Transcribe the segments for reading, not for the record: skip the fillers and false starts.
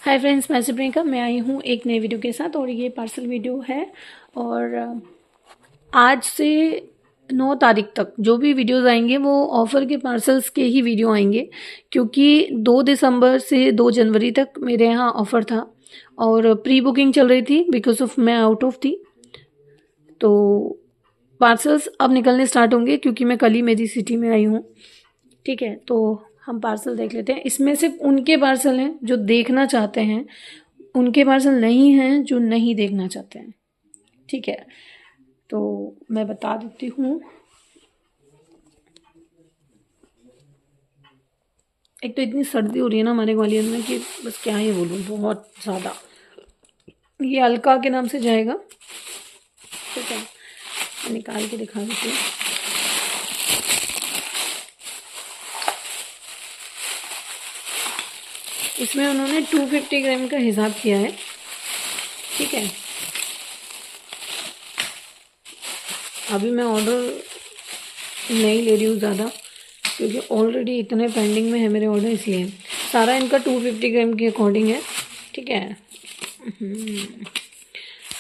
Hi friends, मैं प्रियंका। मैं आई हूँ एक नई वीडियो के साथ और ये पार्सल वीडियो है। और आज से 9 तारीख तक जो भी वीडियोस आएंगे वो ऑफ़र के पार्सल्स के ही वीडियो आएंगे, क्योंकि 2 दिसंबर से 2 जनवरी तक मेरे यहाँ ऑफ़र था और प्री बुकिंग चल रही थी बिकॉज ऑफ मैं आउट ऑफ थी। तो पार्सल्स अब निकलने स्टार्ट होंगे क्योंकि मैं कल ही मेरी सिटी में आई हूँ। ठीक है, तो हम पार्सल देख लेते हैं। इसमें सिर्फ उनके पार्सल हैं जो देखना चाहते हैं, उनके पार्सल नहीं हैं जो नहीं देखना चाहते हैं। ठीक है, तो मैं बता देती हूँ। एक तो इतनी सर्दी हो रही है ना हमारे ग्वालियर में कि बस क्या ही बोलूँ, बहुत ज़्यादा। ये अलका के नाम से जाएगा। ठीक है, मैं निकाल के दिखा देती हूँ। इसमें उन्होंने 250 ग्राम का हिसाब किया है। ठीक है, अभी मैं ऑर्डर नहीं ले रही हूँ ज़्यादा क्योंकि ऑलरेडी इतने पेंडिंग में है मेरे ऑर्डर, इसलिए सारा इनका 250 ग्राम के अकॉर्डिंग है। ठीक है,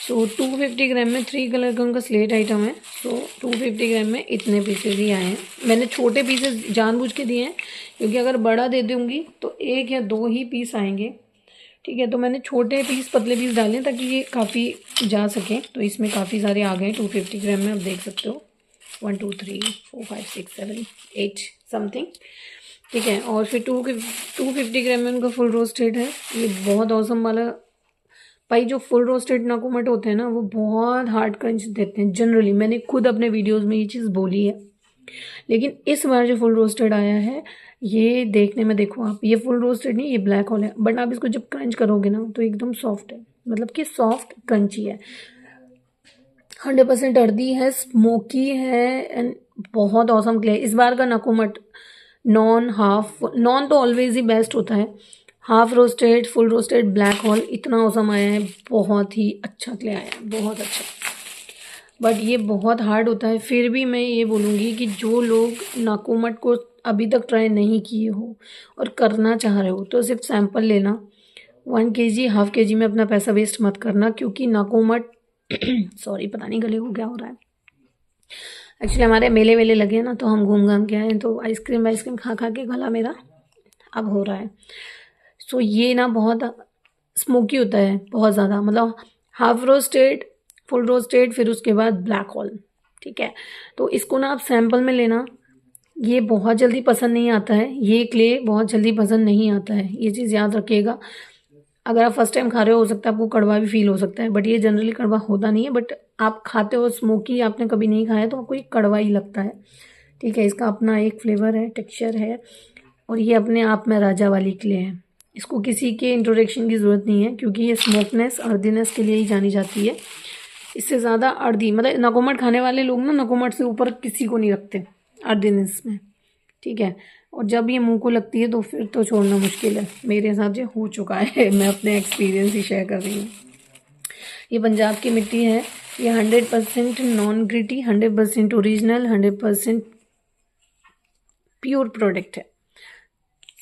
सो 250 ग्राम में 3 कलर का उनका स्लेट आइटम है। सो 250 ग्राम में इतने पीसेज ही आए हैं। मैंने छोटे पीसेज जानबूझ के दिए हैं क्योंकि अगर बड़ा दे दूँगी तो 1 या 2 ही पीस आएंगे। ठीक है, तो मैंने छोटे पीस पतले पीस डाले ताकि ये काफ़ी जा सकें। तो इसमें काफ़ी सारे आ गए 250 ग्राम में, आप देख सकते हो 1 2 3 4 5 6 7 8 समथिंग। ठीक है, और फिर 250 ग्राम में उनका फुल रोस्टेड है। ये बहुत औसम वाला भाई, जो फुल रोस्टेड नाकूमट होते हैं ना वो बहुत हार्ड क्रंच देते हैं जनरली। मैंने खुद अपने वीडियोस में ये चीज़ बोली है, लेकिन इस बार जो फुल रोस्टेड आया है ये देखने में, देखो आप, ये फुल रोस्टेड नहीं, ये ब्लैक होल है, बट आप इसको जब क्रंच करोगे ना तो एकदम सॉफ्ट है, मतलब कि सॉफ्ट क्रंची है, 100% अर्दी है, स्मोकी है एंड बहुत औसम क्ले। इस बार का नकोमट नॉन तो ऑलवेज ही बेस्ट होता है। Half roasted, full roasted, black hole इतना औसम आया है, बहुत ही अच्छा क्ले आया है, बहुत अच्छा। बट ये बहुत हार्ड होता है। फिर भी मैं ये बोलूँगी कि जो लोग नाकोमट को अभी तक ट्राई नहीं किए हो और करना चाह रहे हो तो सिर्फ सैंपल लेना। 1 kg, हाफ kg में अपना पैसा वेस्ट मत करना, क्योंकि नाकोमट सॉरी, पता नहीं गले को क्या हो रहा है। एक्चुअली हमारे मेले वेले लगे हैं ना, तो हम घूम घाम के आए हैं, तो आइसक्रीम खा खा के गला मेरा अब हो रहा है। सो ये ना बहुत स्मोकी होता है, बहुत ज़्यादा, मतलब हाफ रोस्टेड, फुल रोस्टेड, फिर उसके बाद ब्लैक हॉल। ठीक है, तो इसको ना आप सैंपल में लेना। ये बहुत जल्दी पसंद नहीं आता है, ये क्ले बहुत जल्दी पसंद नहीं आता है, ये चीज़ याद रखिएगा। अगर आप फर्स्ट टाइम खा रहे हो सकता है आपको कड़वा भी फील हो सकता है, बट ये जनरली कड़वा होता नहीं है। बट आप खाते हो स्मोकी, आपने कभी नहीं खाया तो आपको ये कड़वा ही लगता है। ठीक है, इसका अपना एक फ्लेवर है, टेक्सचर है, और ये अपने आप में राजा वाली क्ले है। इसको किसी के इंट्रोडक्शन की ज़रूरत नहीं है क्योंकि ये स्मोकनेस, अर्दीनेस के लिए ही जानी जाती है। इससे ज़्यादा अर्दी, मतलब नकोमट खाने वाले लोग ना नकोमट से ऊपर किसी को नहीं रखते अर्दीनेस में। ठीक है, और जब ये मुंह को लगती है तो फिर तो छोड़ना मुश्किल है। मेरे साथ जो हो चुका है, मैं अपने एक्सपीरियंस ही शेयर कर रही हूँ। ये पंजाब की मिट्टी है, ये 100% non gritty, 100% original, 100% pure product है।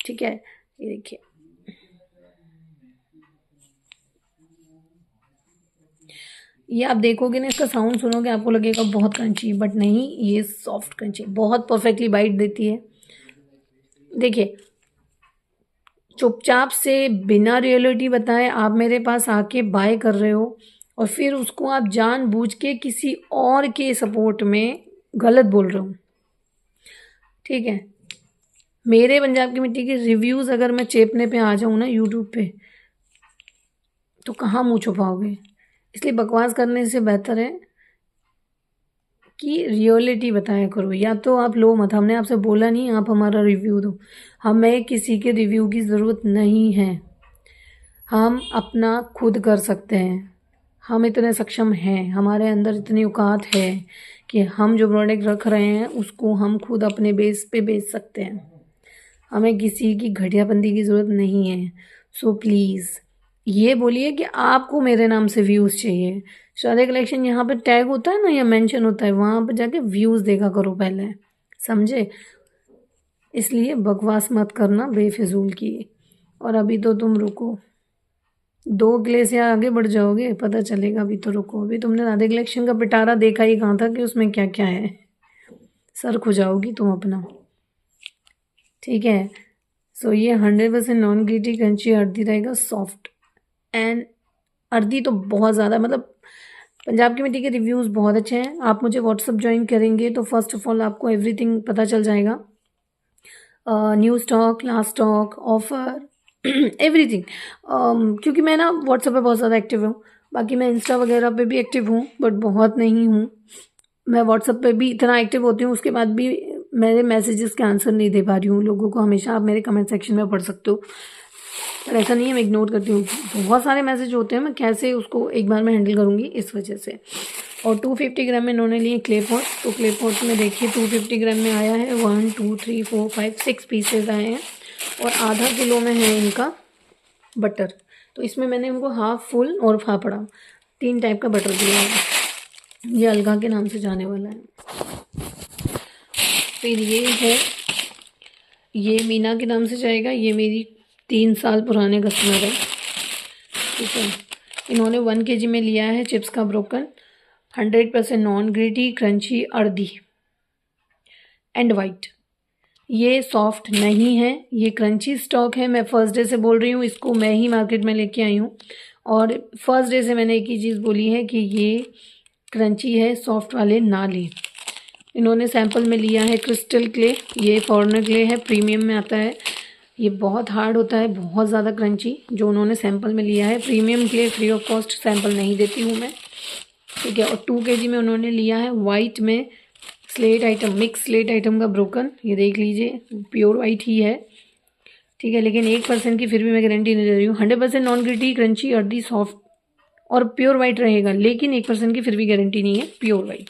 ठीक है, ये देखिए, ये आप देखोगे ना, इसका साउंड सुनोगे आपको लगेगा बहुत क्रंची, बट नहीं, ये सॉफ्ट क्रंची, बहुत परफेक्टली बाइट देती है। देखिए, चुपचाप से बिना रियलिटी बताए आप मेरे पास आके बाय कर रहे हो और फिर उसको आप जानबूझ के किसी और के सपोर्ट में गलत बोल रहे हो। ठीक है, मेरे पंजाब की मिट्टी के रिव्यूज़ अगर मैं चेपने पे आ जाऊँ ना यूट्यूब पे, तो कहाँ मुँह छुपाओगे। इसलिए बकवास करने से बेहतर है कि रियलिटी बताया करो। या तो आप लो मत, हमने आपसे बोला नहीं आप हमारा रिव्यू दो, हमें किसी के रिव्यू की ज़रूरत नहीं है। हम अपना खुद कर सकते हैं, हम इतने सक्षम हैं, हमारे अंदर इतनी औकात है कि हम जो प्रोडक्ट रख रहे हैं उसको हम खुद अपने बेस पे बेच सकते हैं। हमें किसी की घटियापंती की ज़रूरत नहीं है। सो प्लीज़ ये बोलिए कि आपको मेरे नाम से व्यूज़ चाहिए। शादी कलेक्शन यहाँ पे टैग होता है ना या मेंशन होता है, वहाँ पे जाके व्यूज़ देखा करो पहले, समझे। इसलिए बकवास मत करना बेफिजूल की। और अभी तो तुम रुको, 2 किले से आगे बढ़ जाओगे, पता चलेगा। अभी तो रुको, अभी तुमने राधे कलेक्शन का पिटारा देखा ही कहाँ था कि उसमें क्या क्या है। सर खुजाओगी तुम अपना, ठीक है। सो ये 100% नॉन ग्रीटी क्रंची अर्दी रहेगा, सॉफ्ट एंड अर्दी तो बहुत ज़्यादा, मतलब पंजाब की मिट्टी के रिव्यूज़ बहुत अच्छे हैं। आप मुझे व्हाट्सअप ज्वाइन करेंगे तो फर्स्ट ऑफ ऑल आपको एवरीथिंग पता चल जाएगा, new stock, last stock, offer, everything. क्योंकि मैं ना व्हाट्सएप पे बहुत ज़्यादा एक्टिव हूँ, बाकी मैं इंस्टा वगैरह पे भी एक्टिव हूँ बट बहुत नहीं हूँ। मैं व्हाट्सएप पे भी इतना एक्टिव होती हूँ, उसके बाद भी मेरे मैसेजेस के आंसर नहीं दे पा रही हूँ लोगों को। हमेशा आप मेरे कमेंट सेक्शन में पढ़ सकते हो, पर ऐसा नहीं है मैं इग्नोर करती हूँ। बहुत सारे मैसेज होते हैं, मैं कैसे उसको एक बार में हैंडल करूँगी इस वजह से। और 250 ग्राम में इन्होंने लिए क्ले पॉट, तो क्ले पॉट में देखिए 250 ग्राम में आया है 1 2 3 4 5 6 पीसेज आए हैं, और आधा किलो में है इनका बटर। तो इसमें मैंने इनको हाफ फुल और फाफड़ा 3 टाइप का बटर दिया है। ये अलगा के नाम से जाने वाला है। फिर ये है, ये मीना के नाम से जाएगा, ये मेरी 3 साल पुराने कस्टमर है, ठीक है। इन्होंने 1 kg में लिया है चिप्स का broken, 100% non gritty crunchy earthy and white. ये सॉफ्ट नहीं है, ये क्रंची स्टॉक है। मैं फर्स्ट डे से बोल रही हूँ, इसको मैं ही मार्केट में लेके आई हूँ, और फर्स्ट डे से मैंने एक ही चीज़ बोली है कि ये क्रंची है, सॉफ्ट वाले ना लें। इन्होंने सैंपल में लिया है क्रिस्टल क्ले, ये फॉरेनर क्ले है, प्रीमियम में आता है। ये बहुत हार्ड होता है, बहुत ज़्यादा क्रंची, जो उन्होंने सैंपल में लिया है। Premium clay free of cost sample नहीं देती हूँ मैं, ठीक है। और 2 kg में उन्होंने लिया है वाइट में slate item, mix slate item का ब्रोकन, ये देख लीजिए प्योर वाइट ही है, ठीक है। लेकिन 1% की फिर भी मैं गारंटी नहीं दे रही हूँ। 100% non gritty crunchy earthy soft और प्योर वाइट रहेगा, लेकिन 1% की फिर भी गारंटी नहीं है प्योर वाइट,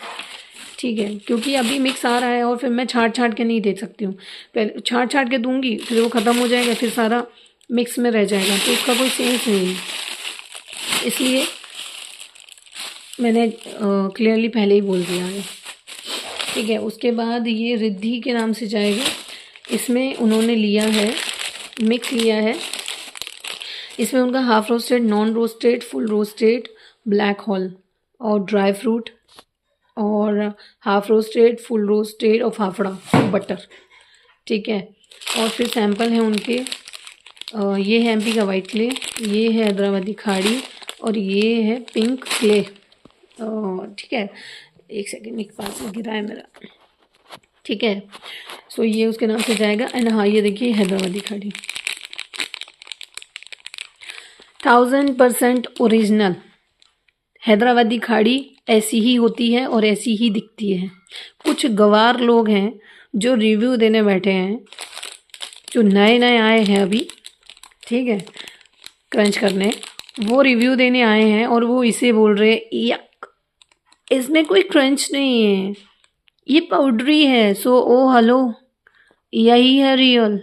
ठीक है। क्योंकि अभी मिक्स आ रहा है और फिर मैं छाट के नहीं दे सकती हूँ। पहले छाट के दूंगी, फिर वो ख़त्म हो जाएगा, फिर सारा मिक्स में रह जाएगा, तो उसका कोई सेंस नहीं। इसलिए मैंने क्लियरली पहले ही बोल दिया है, ठीक है। उसके बाद ये रिद्धि के नाम से जाएगा, इसमें उन्होंने लिया है मिक्स लिया है। इसमें उनका half roasted, non roasted, full roasted, black hole और ड्राई फ्रूट, और हाफ रोस्टेड, फुल रोस्टेड और फाफड़ा बटर, ठीक है। और फिर सैंपल हैं उनके, ये है एमपी का वाइट क्ले, ये है हैदराबादी खाड़ी, और ये है पिंक क्ले, ठीक है। एक सेकेंड, एक पास में गिरा है मेरा, ठीक है। सो ये उसके नाम से जाएगा। एंड हाँ, ये देखिए हैदराबादी खाड़ी 1000% ओरिजिनल हैदराबादी खाड़ी ऐसी ही होती है और ऐसी ही दिखती है। कुछ गवार लोग हैं जो रिव्यू देने बैठे हैं, जो नए नए आए हैं अभी, ठीक है, क्रंच करने, वो रिव्यू देने आए हैं और वो इसे बोल रहे यक, इसमें कोई क्रंच नहीं है, ये पाउडरी है। सो ओ हेलो, यही है रियल।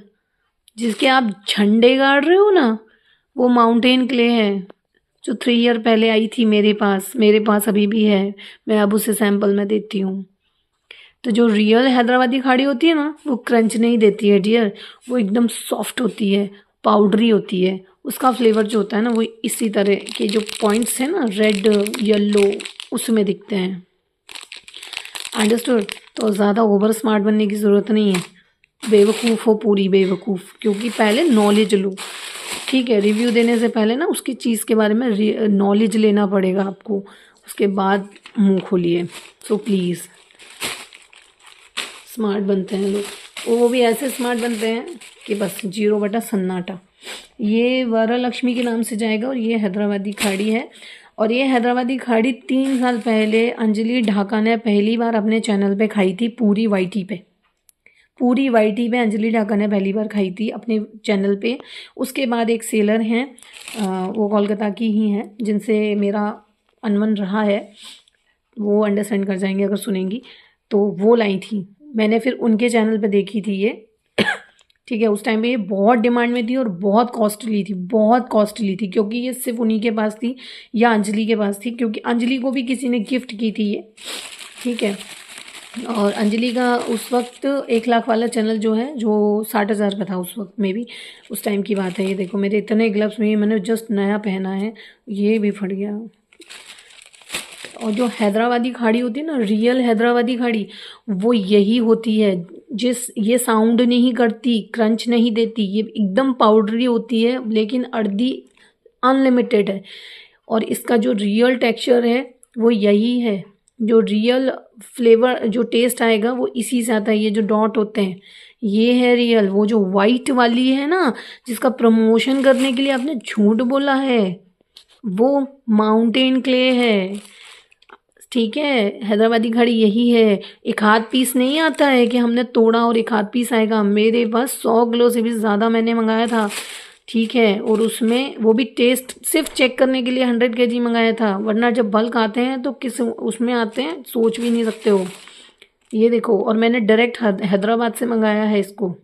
जिसके आप झंडे गाड़ रहे हो ना, वो माउंटेन क्ले है, जो 3 ईयर पहले आई थी मेरे पास अभी भी है, मैं अब उसे सैंपल में देती हूँ। तो जो रियल हैदराबादी खाड़ी होती है ना, वो क्रंच नहीं देती है डियर, वो एकदम सॉफ्ट होती है, पाउडरी होती है। उसका फ्लेवर जो होता है ना, वो इसी तरह के जो पॉइंट्स हैं ना, रेड येलो, उसमें दिखते हैं। अंडरस्टूड। तो ज़्यादा ओवर स्मार्ट बनने की ज़रूरत नहीं है, बेवकूफ़ हो पूरी बेवकूफ़, क्योंकि पहले नॉलेज लो, ठीक है। रिव्यू देने से पहले ना उसकी चीज़ के बारे में नॉलेज लेना पड़ेगा आपको, उसके बाद मुंह खोलिए। सो प्लीज़, स्मार्ट बनते हैं लोग, वो भी ऐसे स्मार्ट बनते हैं कि बस 0 सन्नाटा। ये वरलक्ष्मी के नाम से जाएगा, और ये हैदराबादी खाड़ी है। और ये हैदराबादी खाड़ी 3 साल पहले अंजलि ढाका ने पहली बार अपने चैनल पे खाई थी, पूरी वाईटी पे अंजलि ढाका ने पहली बार खाई थी अपने चैनल पे। उसके बाद एक सेलर हैं, वो कोलकाता की ही हैं, जिनसे मेरा अनबन रहा है, वो अंडरस्टैंड कर जाएंगे अगर सुनेंगी। तो वो लाई थी, मैंने फिर उनके चैनल पे देखी थी ये, ठीक है। उस टाइम पे ये बहुत डिमांड में थी और बहुत कॉस्टली थी, क्योंकि ये सिर्फ उन्हीं के पास थी या अंजलि के पास थी, क्योंकि अंजलि को भी किसी ने गिफ्ट की थी ये, ठीक है। और अंजलि का उस वक्त 1 लाख वाला चैनल जो है, जो 60,000 का था उस वक्त में भी, उस टाइम की बात है। ये देखो मेरे इतने ग्लव्स में, मैंने जस्ट नया पहना है, ये भी फट गया। और जो हैदराबादी खाड़ी होती है ना, रियल हैदराबादी खाड़ी, वो यही होती है। ये साउंड नहीं करती, क्रंच नहीं देती, ये एकदम पाउडरी होती है, लेकिन अर्दी अनलिमिटेड है। और इसका जो रियल टेक्सचर है वो यही है, जो रियल फ्लेवर, जो टेस्ट आएगा वो इसी से आता है। ये जो डॉट होते हैं ये है रियल। वो जो वाइट वाली है ना, जिसका प्रमोशन करने के लिए आपने झूठ बोला है, वो माउंटेन क्ले है। ठीक है, हैदराबादी घड़ी यही है। एक हाथ पीस नहीं आता है कि हमने तोड़ा और एक हाथ पीस आएगा। मेरे पास 100 किलो से भी ज़्यादा मैंने मंगाया था। ठीक है, और उसमें वो भी टेस्ट सिर्फ चेक करने के लिए 100 kg मंगाया था, वरना जब बल्क आते हैं तो किस उसमें आते हैं सोच भी नहीं सकते हो। ये देखो, और मैंने डायरेक्ट हैदराबाद से मंगाया है इसको।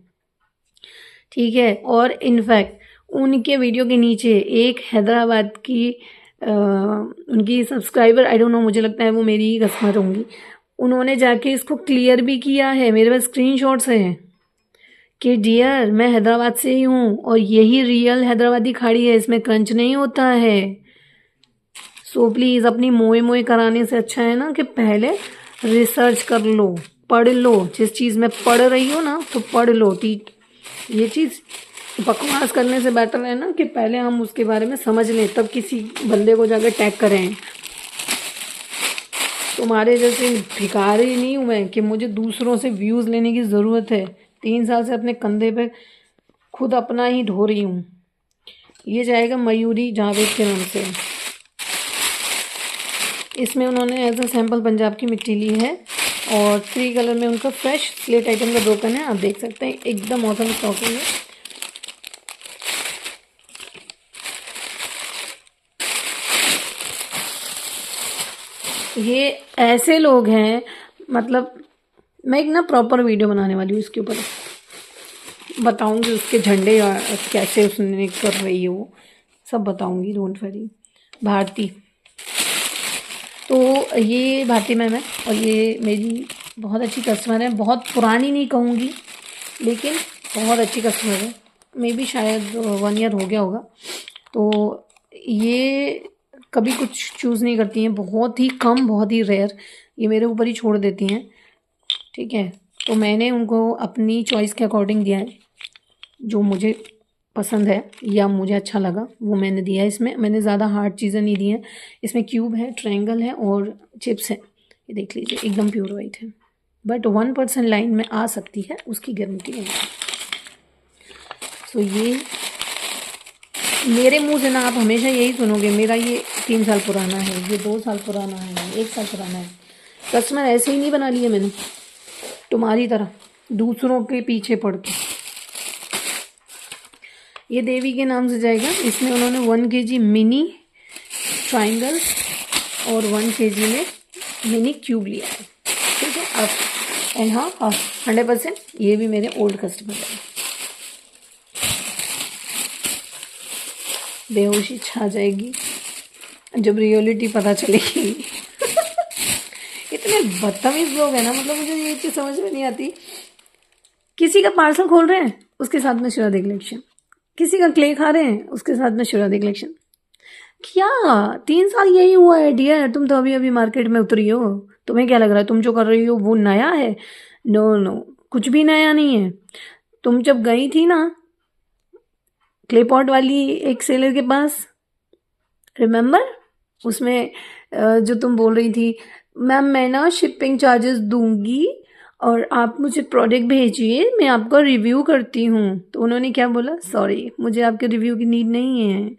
ठीक है, और इनफैक्ट उनके वीडियो के नीचे एक हैदराबाद की उनकी सब्सक्राइबर, आई डोंट नो, मुझे लगता है वो मेरी ही कस्टमर होंगी, उन्होंने जाके इसको क्लियर भी किया है, मेरे पास स्क्रीनशॉट्स हैं कि डियर मैं हैदराबाद से ही हूँ और यही रियल हैदराबादी खाड़ी है, इसमें क्रंच नहीं होता है। सो प्लीज़, अपनी मोए मोए कराने से अच्छा है ना कि पहले रिसर्च कर लो, पढ़ लो। जिस चीज़ में पढ़ रही हो ना तो पढ़ लो। ठीक, ये चीज़ बकवास करने से बेटर है ना कि पहले हम उसके बारे में समझ लें, तब किसी बंदे को जाकर टैग करें। तुम्हारे जैसे भिखारी नहीं हूँ मैं कि मुझे दूसरों से व्यूज़ लेने की ज़रूरत है। 3 साल से अपने कंधे पे खुद अपना ही ढो रही हूँ। ये जाएगा मयूरी जावेद के नाम से। इसमें उन्होंने एज अ सैम्पल पंजाब की मिट्टी ली है और 3 कलर में उनका फ्रेश स्लेट आइटम का ब्रोकन है। आप देख सकते हैं एकदम मौसम स्टॉकिंग है। ये ऐसे लोग हैं, मतलब मैं एक ना प्रॉपर वीडियो बनाने वाली हूँ इसके ऊपर, बताऊंगी उसके झंडे कैसे उसने कर रही है, वो सब बताऊंगी, डोंट वरी। भारती, तो ये भारती मैम है और ये मेरी बहुत अच्छी कस्टमर है। बहुत पुरानी नहीं कहूँगी, लेकिन बहुत अच्छी कस्टमर है। मे बी शायद 1 ईयर हो गया होगा। तो ये कभी कुछ चूज़ नहीं करती हैं, बहुत ही कम, बहुत ही रेयर ये मेरे ऊपर ही छोड़ देती हैं। ठीक है, तो मैंने उनको अपनी चॉइस के अकॉर्डिंग दिया है, जो मुझे पसंद है या मुझे अच्छा लगा वो मैंने दिया है। इसमें मैंने ज़्यादा हार्ड चीज़ें नहीं दी हैं। इसमें क्यूब है, ट्रायंगल है और चिप्स है। ये देख लीजिए एकदम प्योर वाइट है, बट 1% लाइन में आ सकती है, उसकी गारंटी नहीं है। सो ये मेरे मुंह से ना आप हमेशा यही सुनोगे, मेरा ये 3 साल पुराना है, ये 2 साल पुराना है, 1 साल पुराना है। कस्टमर ऐसे ही नहीं बना लिए मैंने तुम्हारी तरह दूसरों के पीछे पड़ के। ये देवी के नाम से जाएगा। इसमें उन्होंने 1 kg मिनी ट्रायंगल और 1 kg में मिनी क्यूब लिया है। ठीक है, अब एंड हाँ 100% ये भी मेरे ओल्ड कस्टमर है। बेहोशी छा जाएगी जब रियलिटी पता चलेगी। इतने बदतमीज लोग हैं ना, मतलब मुझे ये चीज़ समझ में नहीं आती। किसी का पार्सल खोल रहे हैं उसके साथ में शिरादी कलेक्शन, किसी का क्ले खा रहे हैं उसके साथ में शिरादी कलेक्शन। क्या 3 साल यही हुआ है डियर? तुम तो अभी अभी मार्केट में उतरी हो, तुम्हें क्या लग रहा है तुम जो कर रही हो वो नया है? नो नो, कुछ भी नया नहीं है। तुम जब गई थी ना क्ले पॉट वाली एक सेलर के पास, रिमेम्बर? उसमें जो तुम बोल रही थी मैम मैं ना शिपिंग चार्जेस दूंगी और आप मुझे प्रोडक्ट भेजिए, मैं आपका रिव्यू करती हूँ। तो उन्होंने क्या बोला, सॉरी मुझे आपके रिव्यू की नीड नहीं है।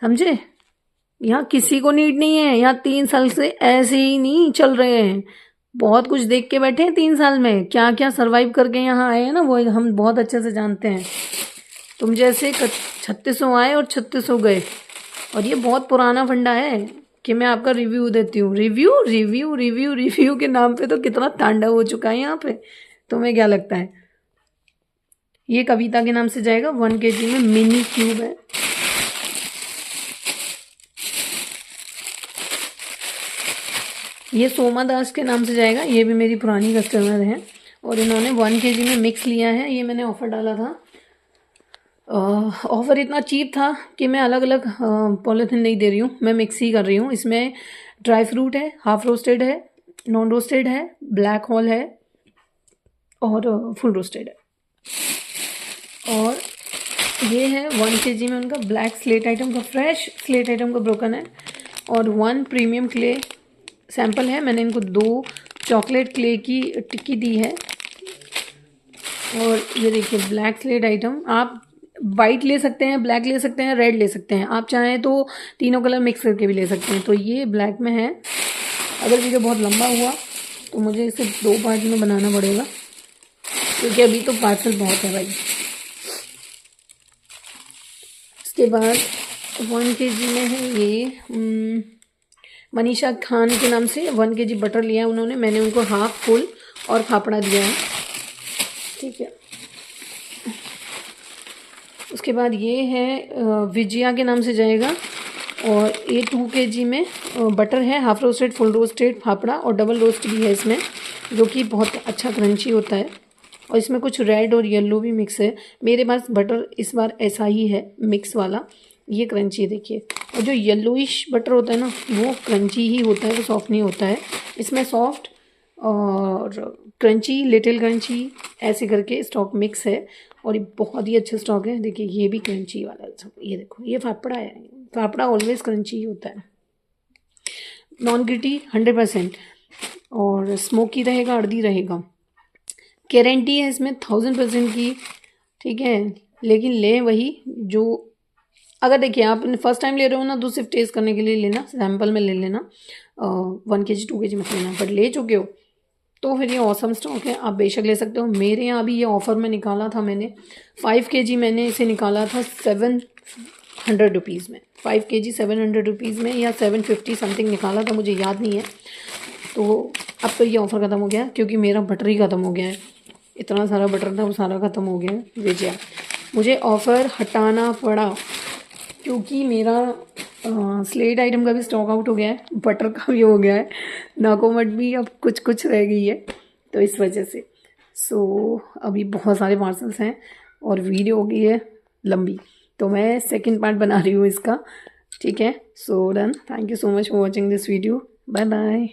समझे? यहाँ किसी को नीड नहीं है। यहाँ 3 साल से ऐसे ही नहीं चल रहे हैं, बहुत कुछ देख के बैठे हैं 3 साल में, क्या क्या सर्वाइव करके यहाँ आए हैं ना, वो हम बहुत अच्छे से जानते हैं। तुम जैसे 3600 आए और 3600 गए, और ये बहुत पुराना फंडा है कि मैं आपका रिव्यू देती हूँ। रिव्यू रिव्यू रिव्यू रिव्यू के नाम पे तो कितना तांडव हो चुका है यहाँ पे। तुम्हें क्या लगता है? ये कविता के नाम से जाएगा, 1 kg में मिनी क्यूब है। ये सोमा दास के नाम से जाएगा, ये भी मेरी पुरानी कस्टमर हैं और इन्होंने 1 kg में मिक्स लिया है। ये मैंने ऑफ़र डाला था, ऑफ़र इतना चीप था कि मैं अलग अलग पॉलीथिन नहीं दे रही हूँ, मैं मिक्स ही कर रही हूँ। इसमें ड्राई फ्रूट है, हाफ़ रोस्टेड है, नॉन रोस्टेड है, ब्लैक होल है और फुल रोस्टेड है। और ये है 1 kg में उनका ब्लैक स्लेट आइटम का, फ्रेश स्लेट आइटम का ब्रोकन है और 1 प्रीमियम क्ले सैंपल है। मैंने इनको 2 चॉकलेट क्ले की टिक्की दी है। और ये देखिए ब्लैक स्लेट आइटम, आप वाइट ले सकते हैं, ब्लैक ले सकते हैं, रेड ले सकते हैं, आप चाहें तो तीनों कलर मिक्स करके भी ले सकते हैं। तो ये ब्लैक में है। अगर वीडियो बहुत लंबा हुआ तो मुझे इसे 2 पार्ट में बनाना पड़ेगा क्योंकि अभी तो पार्सल बहुत है भाई। इसके बाद 1 kg में है ये मनीषा खान के नाम से 1 kg बटर लिया है उन्होंने, मैंने उनको हाफ फुल और फाफड़ा दिया है, ठीक है। उसके बाद ये है विजया के नाम से जाएगा और ये 2 kg में बटर है, half roasted, full roasted, fafda और डबल रोस्ट भी है इसमें, जो कि बहुत अच्छा क्रंची होता है। और इसमें कुछ रेड और येलो भी मिक्स है। मेरे पास बटर इस बार ऐसा ही है मिक्स वाला, ये क्रंची देखिए। और जो येलोइश बटर होता है ना वो क्रंची ही होता है, वो सॉफ्ट नहीं होता है। इसमें सॉफ्ट और क्रंची, लिटिल क्रंची ऐसे करके स्टॉक मिक्स है और ये बहुत ही अच्छा स्टॉक है। देखिए ये भी क्रंची वाला, ये देखो ये फाफड़ा है, फाफड़ा ऑलवेज क्रंची ही होता है। नॉन ग्रिटी 100% और स्मोकी रहेगा, अर्दी रहेगा। गारंटी है इसमें 1000% की, ठीक है। लेकिन ले वही जो, अगर देखिए आप फर्स्ट टाइम ले रहे हो ना तो सिर्फ टेस्ट करने के लिए लेना, सैंपल में ले लेना, 1 kg 2 kg मत लेना। बट ले चुके हो तो फिर ये ऑसम स्टॉक है, आप बेशक ले सकते हो। मेरे यहाँ भी ये ऑफ़र में निकाला था मैंने, 5 kg मैंने इसे निकाला था 700 रुपीज़ में, 5 kg 700 रुपीज़ में या 750 समथिंग निकाला था, मुझे याद नहीं है। तो अब तो ये ऑफ़र ख़त्म हो गया क्योंकि मेरा बटर ही ख़त्म हो गया है, इतना सारा बटर था वो सारा ख़त्म हो गया है। विजया, मुझे ऑफ़र हटाना पड़ा क्योंकि मेरा स्लेट आइटम का भी स्टॉक आउट हो गया है, बटर का भी हो गया है, नाकोमट भी अब कुछ कुछ रह गई है, तो इस वजह से। सो अभी बहुत सारे पार्सल्स हैं और वीडियो हो गई है लंबी, तो मैं सेकंड पार्ट बना रही हूँ इसका, ठीक है। So done, thank you so much for watching this video, bye bye.